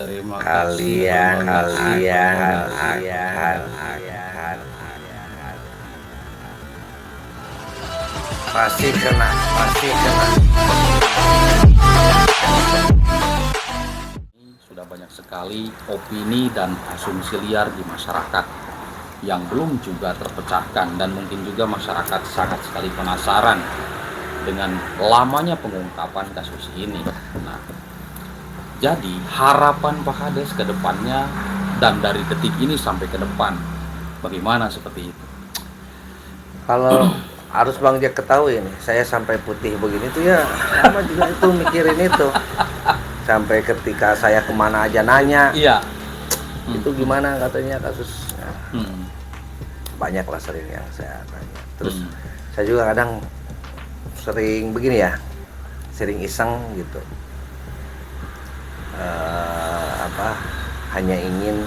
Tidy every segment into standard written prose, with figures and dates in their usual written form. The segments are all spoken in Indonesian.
kalian akan pasti kena. Sudah banyak sekali opini dan asumsi liar di masyarakat yang belum juga terpecahkan, dan mungkin juga masyarakat sangat sekali penasaran dengan lamanya pengungkapan kasus ini. Nah, jadi harapan Pak Kades ke depannya dan dari detik ini sampai ke depan bagaimana seperti itu? Kalau harus Bang Jack ketahui nih, saya sampai putih begini tuh ya sama juga itu mikirin itu. Sampai ketika saya kemana aja nanya, Iya. itu gimana katanya kasusnya. Banyak lah sering yang saya tanya. Terus saya juga kadang sering begini ya, sering iseng gitu. Hanya ingin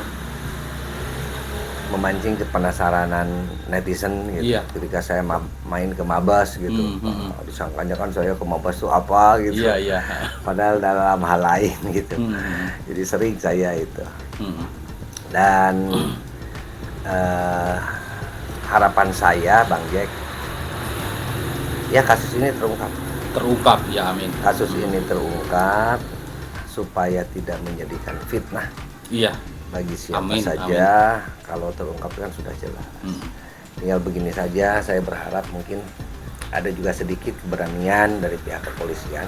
memancing kepenasaranan netizen gitu. Iya. Ketika saya main ke Mabas gitu, disangkanya kan saya ke Mabas itu apa gitu. Iya. Padahal dalam hal lain gitu. Jadi sering saya itu. Dan harapan saya Bang Jack, ya kasus ini Terungkap ya, amin. Kasus ini terungkap supaya tidak menjadikan fitnah. Iya. Bagi siapa Amin, saja. Kalau terungkap kan sudah jelas. Tinggal begini saja, saya berharap mungkin ada juga sedikit keberanian dari pihak kepolisian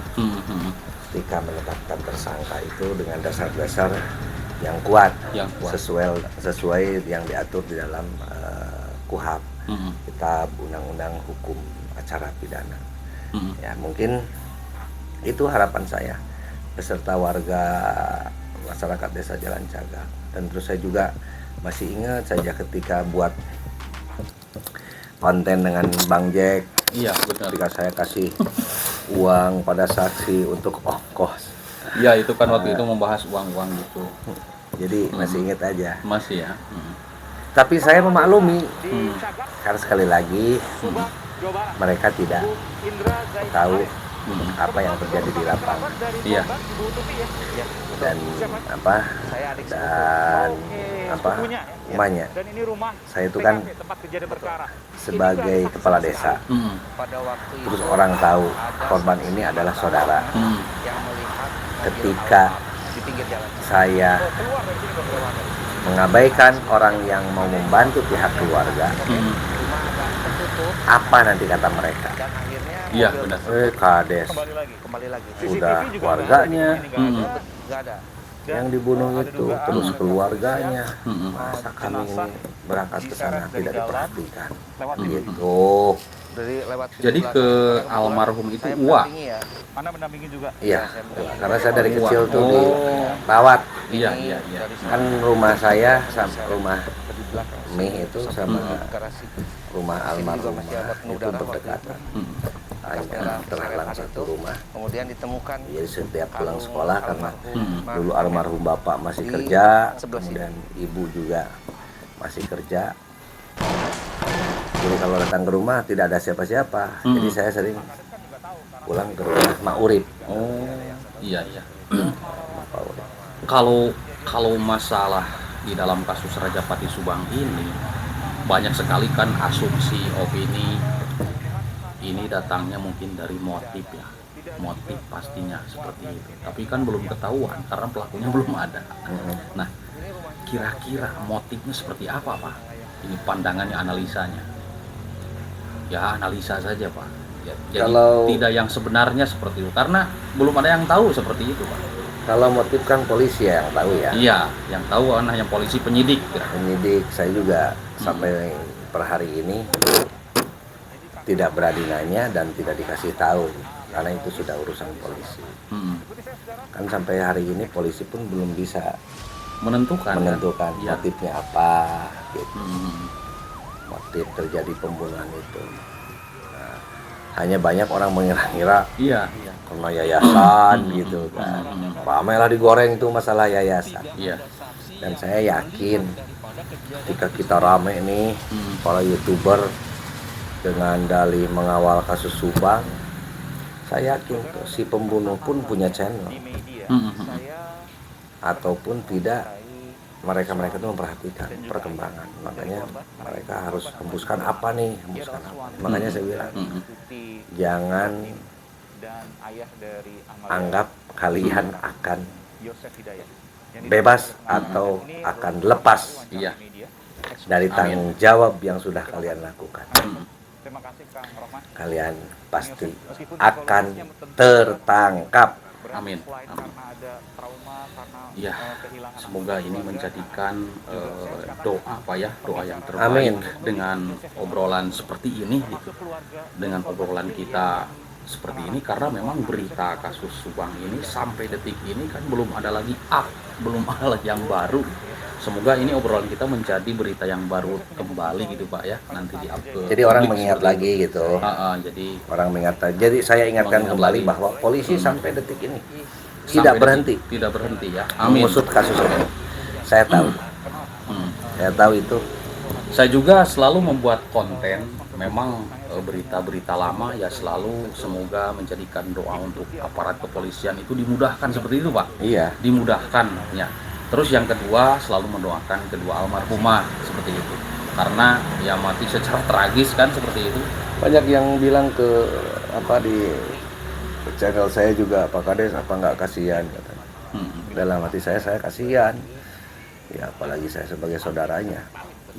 ketika menetapkan tersangka itu dengan dasar-dasar yang kuat, sesuai yang diatur di dalam KUHP, Kitab Undang-Undang Hukum Acara Pidana. Ya, mungkin itu harapan saya beserta warga masyarakat Desa Jalan Cagak. Dan terus saya juga masih ingat saja ketika buat konten dengan Bang Jack. Iya, benar. Ketika saya kasih uang pada saksi untuk ongkos. Iya, itu kan waktu itu membahas uang-uang gitu. Jadi masih ingat aja. Masih ya. Tapi saya memaklumi karena sekali lagi mereka tidak tahu apa yang terjadi di lapangan. Iya. Dan umumnya saya itu kan sebagai kepala desa, terus orang tahu korban ini adalah saudara. Ketika saya mengabaikan orang yang mau membantu pihak keluarga, apa nanti kata mereka? Iya, benar. Kades udah keluarganya yang dibunuh itu, terus keluarganya, masa kami ini berangkat ke sana tidak diperhatikan gitu. Jadi ke almarhum itu Uwa. Iya, karena saya dari kecil tuh dirawat. Iya. Kan rumah saya sama rumah Mi itu sama rumah almarhumah itu berdekatan. Hanya terhalang satu rumah. Kemudian ditemukan. Jadi setiap pulang sekolah karena dulu almarhum bapak masih kerja, kemudian ibu juga masih kerja. Jadi kalau datang ke rumah tidak ada siapa-siapa. Jadi saya sering pulang ke rumah Mak Urip. Oh, iya. Kalau masalah di dalam kasus Rajapati Subang ini banyak sekali kan asumsi, opini. Ini datangnya mungkin dari motif ya, motif pastinya seperti itu. Tapi kan belum ketahuan karena pelakunya belum ada. Nah, kira-kira motifnya seperti apa, Pak? Ini pandangannya, analisanya. Ya, analisa saja, Pak. Ya, jadi tidak yang sebenarnya seperti itu karena belum ada yang tahu seperti itu, Pak. Kalau motif kan polisi ya yang tahu ya. Iya, yang tahu kan hanya polisi, penyidik. Penyidik, saya juga sampai per hari ini tidak berani nanya dan tidak dikasih tahu karena itu sudah urusan polisi. Kan sampai hari ini polisi pun belum bisa menentukan motifnya apa gitu. Motif terjadi pembunuhan itu. Nah, hanya banyak orang mengira-ngira karena yayasan gitu kan. Ramailah digoreng tuh masalah yayasan. Dan saya yakin ketika kita rame nih para YouTuber dengan dalih mengawal kasus Subang, saya yakin si pembunuh pun punya channel. ataupun tidak, mereka itu memperhatikan perkembangan. Makanya mereka harus hembuskan apa nih, hembuskan apa. Makanya saya bilang jangan anggap kalian akan bebas atau akan lepas Iya. dari tanggung jawab yang sudah kalian lakukan. Kalian pasti akan tertangkap. Amin. Amin. Ya, semoga ini menjadikan doa yang terbaik. Amin. Dengan obrolan seperti ini, gitu. Dengan obrolan kita seperti ini, karena memang berita kasus Subang ini sampai detik ini kan belum ada lagi belum ada lagi yang baru. Semoga ini obrolan kita menjadi berita yang baru kembali gitu Pak ya, nanti di upload. Jadi orang mengingat lagi gitu. Jadi Orang mengingat. Jadi saya ingatkan kembali bahwa polisi sampai detik ini tidak berhenti ya. mengusut kasus ini. Saya tahu. Saya tahu itu. Saya juga selalu membuat konten, memang berita-berita lama ya, selalu semoga menjadikan doa untuk aparat kepolisian itu dimudahkan seperti itu Pak. Iya. Dimudahkan ya. Terus yang kedua, selalu mendoakan kedua almarhumah seperti itu. Karena ya mati secara tragis kan seperti itu. Banyak yang bilang ke di channel saya juga, Pak Kades apa nggak kasihan katanya. Dalam hati saya kasihan. Ya apalagi saya sebagai saudaranya.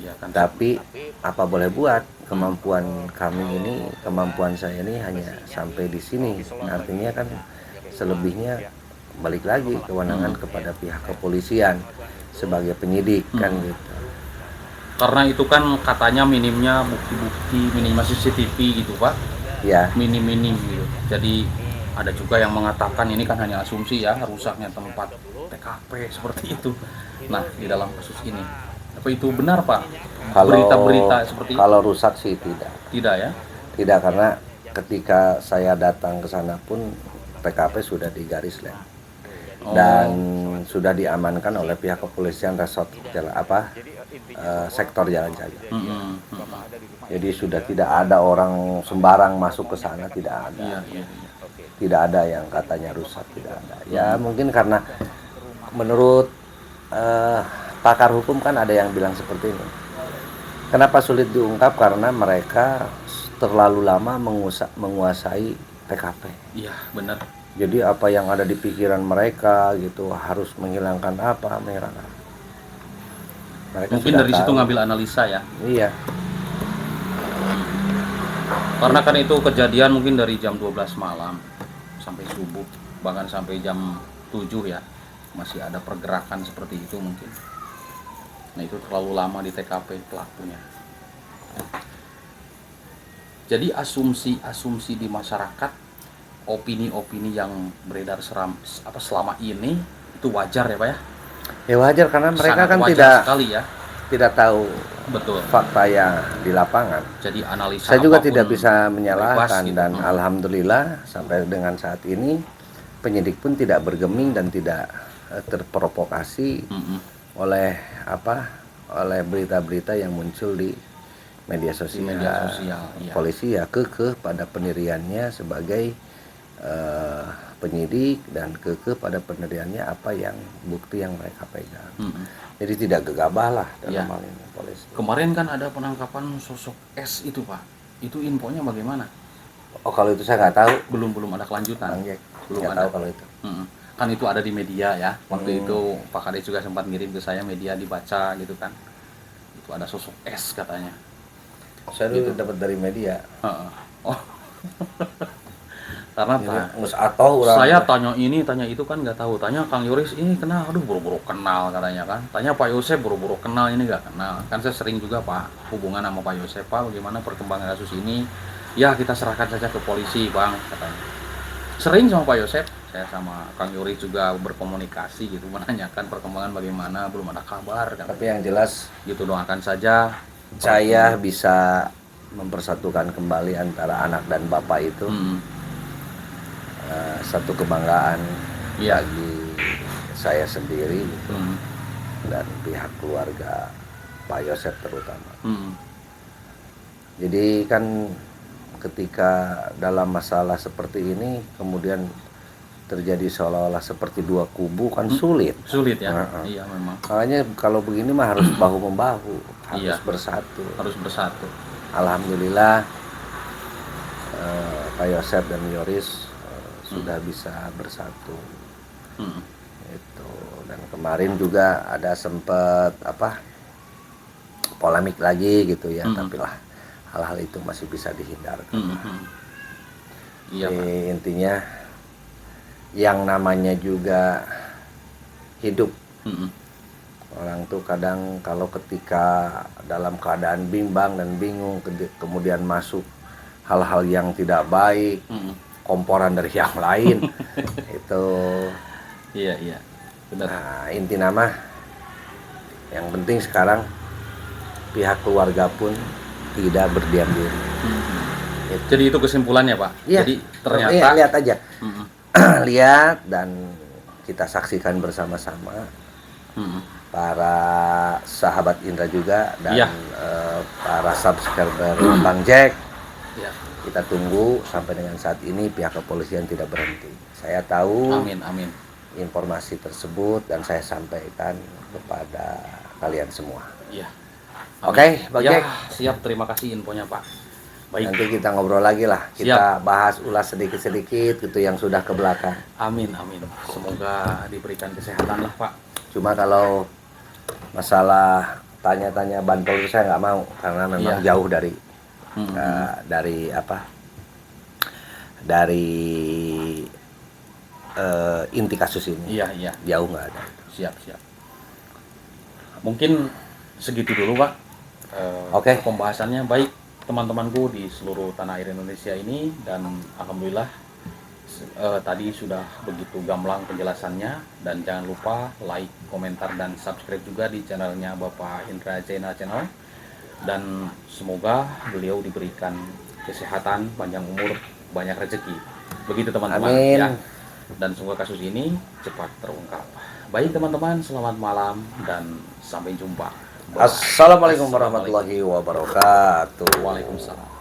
Ya, kan. Tapi apa boleh buat, kemampuan kami ini, kemampuan saya ini hanya sampai di sini. Artinya kan selebihnya balik lagi kewenangan kepada pihak kepolisian sebagai penyidik kan gitu. Karena itu kan katanya minimnya bukti-bukti, minimnya CCTV gitu Pak. Ya. Minim gitu. Jadi ada juga yang mengatakan ini kan hanya asumsi ya, rusaknya tempat TKP seperti itu. Nah, di dalam kasus ini apa itu benar Pak? Berita-berita seperti itu? Kalau rusak sih tidak. Tidak ya? Tidak, karena ketika saya datang ke sana pun TKP sudah digaris lem. Dan sudah diamankan oleh pihak kepolisian resort sektor Jalan Jaya. Jadi sudah tidak ada orang sembarang masuk ke sana, tidak ada. Iya. Tidak ada yang katanya rusak, tidak ada. Ya mungkin karena menurut pakar hukum kan ada yang bilang seperti ini. Kenapa sulit diungkap? Karena mereka terlalu lama menguasai TKP. Iya, benar. Jadi apa yang ada di pikiran mereka gitu, harus menghilangkan apa, menghilangkan. Mereka mungkin dari situ ngambil analisa ya. Iya. Karena kan itu kejadian mungkin dari jam 12 malam sampai subuh, bahkan sampai jam 7 ya. Masih ada pergerakan seperti itu mungkin. Nah, itu terlalu lama di TKP pelakunya. Jadi asumsi di masyarakat, opini-opini yang beredar selama ini itu wajar ya Pak ya? Ya wajar, karena mereka sangat kan wajar sekali ya. Tidak tahu betul fakta yang di lapangan. Jadi analisa saya juga tidak bisa menyalahkan gitu. Dan alhamdulillah sampai dengan saat ini penyidik pun tidak bergeming dan tidak terprovokasi oleh berita-berita yang muncul di media sosial. Iya. Polisi ya kekeh pada pendiriannya sebagai penyidik dan kekeh pada pendiriannya apa yang bukti yang mereka pegang. Jadi tidak gegabah lah dalam hal ini polisi. Kemarin kan ada penangkapan sosok S itu Pak. Itu infonya bagaimana? Oh, kalau itu saya nggak tahu. Belum ada kelanjutan. Belum ada. Tahu kalau itu. Kan itu ada di media ya. Waktu itu Pak Kades juga sempat ngirim ke saya, media dibaca gitu kan. Itu ada sosok S katanya. Saya dulu dapat dari media. Oh. Karena saya tanya ini, tanya itu kan nggak tahu. Tanya Kang Yoris ini kenal, aduh buru-buru kenal katanya kan. Tanya Pak Yosep buru-buru kenal, ini nggak kenal. Kan saya sering juga Pak hubungan sama Pak Yosep, Pak bagaimana perkembangan kasus ini. Ya kita serahkan saja ke polisi Bang katanya. Sering sama Pak Yosep, saya sama Kang Yoris juga berkomunikasi gitu, menanyakan perkembangan bagaimana, belum ada kabar katanya. Tapi yang jelas gitu, doakan saja saya bisa mempersatukan kembali antara anak dan bapak itu. Satu kebanggaan bagi saya sendiri gitu. Dan pihak keluarga Pak Yosep terutama. Jadi kan ketika dalam masalah seperti ini kemudian terjadi seolah-olah seperti dua kubu kan sulit. Sulit ya. Heeh. Iya memang. Makanya kalau begini mah harus bahu membahu, harus Iya. bersatu. Harus bersatu. Alhamdulillah Pak Yosep dan Yoris sudah bisa bersatu. Hmm. Itu. Dan kemarin juga ada sempat polemik lagi gitu ya, tapi lah hal-hal itu masih bisa dihindarkan. Iya, Pak. Jadi intinya yang namanya juga hidup. Orang tuh kadang kalau ketika dalam keadaan bimbang dan bingung, kemudian masuk hal-hal yang tidak baik, komporan dari yang lain, itu. Iya, benar. Nah, inti nama yang penting sekarang pihak keluarga pun tidak berdiam diri. Jadi itu kesimpulannya, Pak. Iya. Jadi ternyata Iya, lihat aja. Lihat dan kita saksikan bersama-sama. Para sahabat Indra juga dan Iya. Para subscriber Bang Jack. Iya. Kita tunggu sampai dengan saat ini pihak kepolisian tidak berhenti. Saya tahu Amin. informasi tersebut dan saya sampaikan kepada kalian semua. Iya. Oke, Bang Ya, Jack. siap. Terima kasih infonya, Pak. Baik. Nanti kita ngobrol lagi lah. Kita bahas ulas sedikit-sedikit gitu yang sudah ke belakang. Amin. Semoga diberikan kesehatan lah, Pak. Cuma kalau masalah tanya-tanya Banpol itu saya nggak mau karena memang jauh dari inti kasus ini. Iya. Jauh nggak ada. Siap. Mungkin segitu dulu, Pak. Oke. Pembahasannya baik teman-temanku di seluruh tanah air Indonesia ini, dan alhamdulillah tadi sudah begitu gamblang penjelasannya, dan jangan lupa like, komentar, dan subscribe juga di channelnya Bapak Indra Zainal Channel, dan semoga beliau diberikan kesehatan, panjang umur, banyak rezeki. Begitu teman-teman. Amin. Ya. Dan semoga kasus ini cepat terungkap. Baik teman-teman, selamat malam dan sampai jumpa. Assalamualaikum warahmatullahi wabarakatuh. Waalaikumsalam.